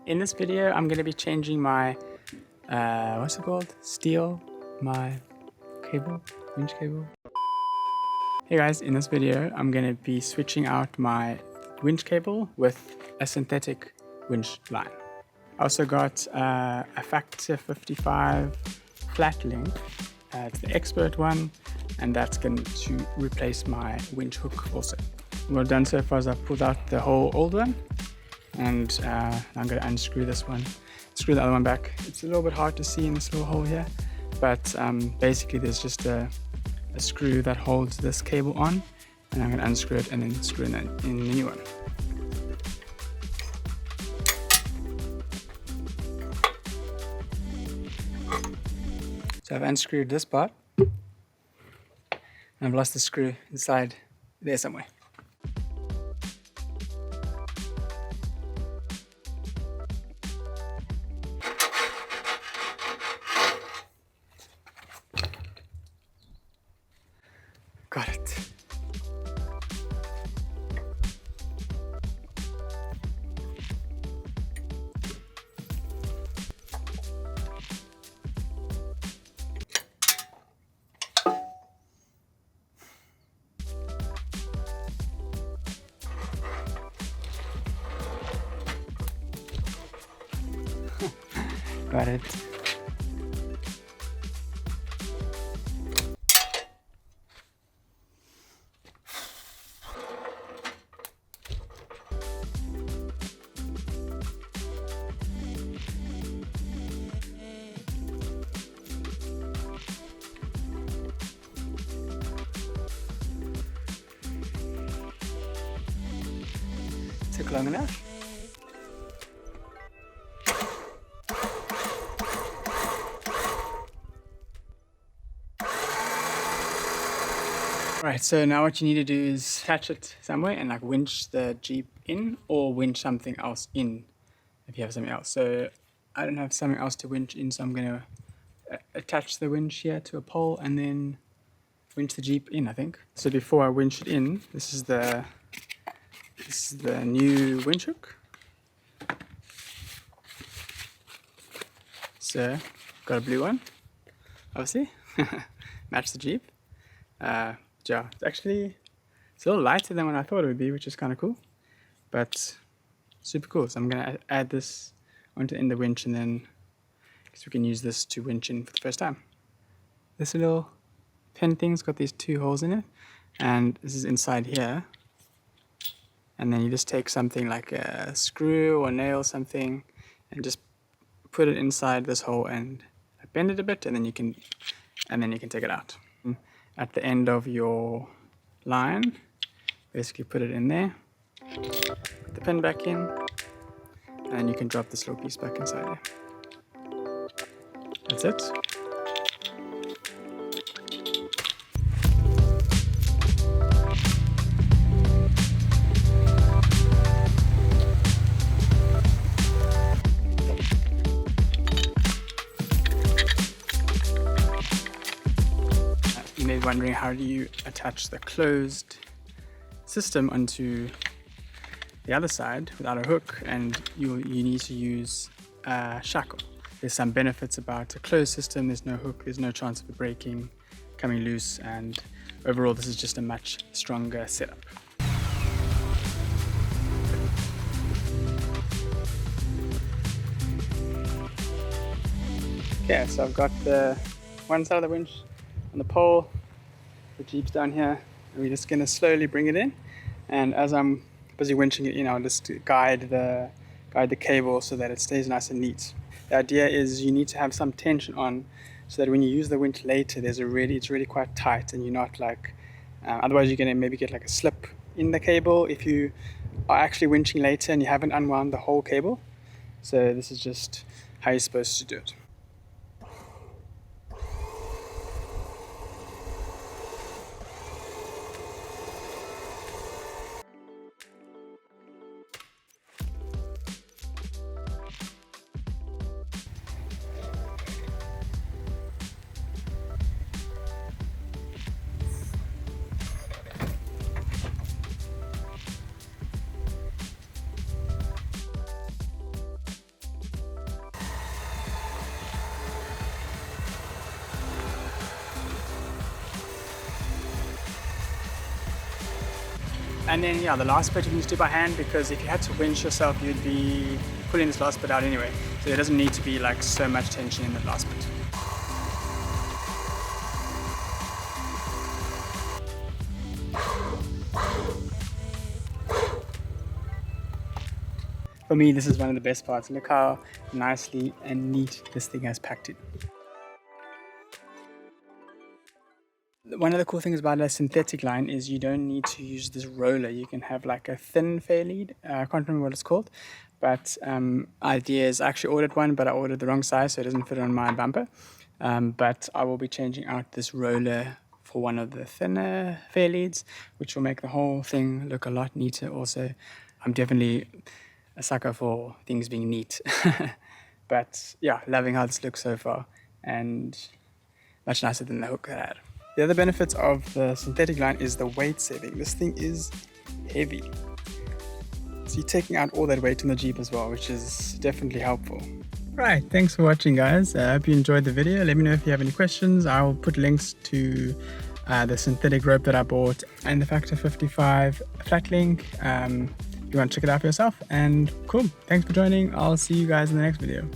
In this video, I'm going to be changing my, what's it called? My cable, winch cable. Hey guys, in this video, I'm going to be switching out my winch cable with a synthetic winch line. I also got a Factor55 Flatlink. It's the expert one, and that's going to replace my winch hook also. What I've done so far is I've pulled out the whole old one, and I'm going to unscrew this one, screw the other one back. It's a little bit hard to see in this little hole here, but basically there's just a screw that holds this cable on, and I'm going to unscrew it and then screw in the new one. So I've unscrewed this part, and I've lost the screw inside there somewhere. Got it. Got it. Took long enough. Right, so now what you need to do is attach it somewhere and like winch the Jeep in, or winch something else in if you have something else. So I don't have something else to winch in, so I'm going to attach the winch here to a pole and then winch the Jeep in, I think. So before I winch it in, this is the new winch hook. So got a blue one, obviously, match the Jeep. Yeah, it's a little lighter than what I thought it would be, which is kind of cool, but super cool. So I'm going to add this onto in the winch, and then I guess we can use this to winch in for the first time. This little pin thing's got these two holes in it, and this is inside here. And then you just take something like a screw or nail something and just put it inside this hole and bend it a bit, and then you can take it out. At the end of your line, basically put it in there, put the pin back in, and you can drop this little piece back inside there. That's it. You may be wondering, how do you attach the closed system onto the other side without a hook? And you need to use a shackle. There's some benefits about a closed system. There's no hook, there's no chance of it breaking, coming loose, and overall this is just a much stronger setup. Okay, so I've got the one side of the winch on the pole, the Jeep's down here, and we're just going to slowly bring it in, and as I'm busy winching it in, I'll just guide the cable so that it stays nice and neat. The idea is you need to have some tension on so that when you use the winch later, it's really quite tight, and you're not like, otherwise you're going to maybe get like a slip in the cable if you are actually winching later and you haven't unwound the whole cable. So this is just how you're supposed to do it. And then yeah, the last bit you need to do by hand, because if you had to winch yourself, you'd be pulling this last bit out anyway. So there doesn't need to be like so much tension in the last bit. For me, this is one of the best parts. Look how nicely and neat this thing has packed it. One of the cool things about a synthetic line is you don't need to use this roller. You can have like a thin fair lead. I can't remember what it's called, but idea is I actually ordered one, but I ordered the wrong size, so it doesn't fit on my bumper. But I will be changing out this roller for one of the thinner fair leads, which will make the whole thing look a lot neater. Also, I'm definitely a sucker for things being neat. But yeah, loving how this looks so far, and much nicer than the hook that I had. The other benefits of the synthetic line is the weight saving. This thing is heavy, so you're taking out all that weight in the Jeep as well, which is definitely helpful. Right, thanks for watching, guys. I hope you enjoyed the video. Let me know if you have any questions. I'll put links to the synthetic rope that I bought and the Factor55 Flatlink. You want to check it out for yourself. And cool, thanks for joining. I'll see you guys in the next video.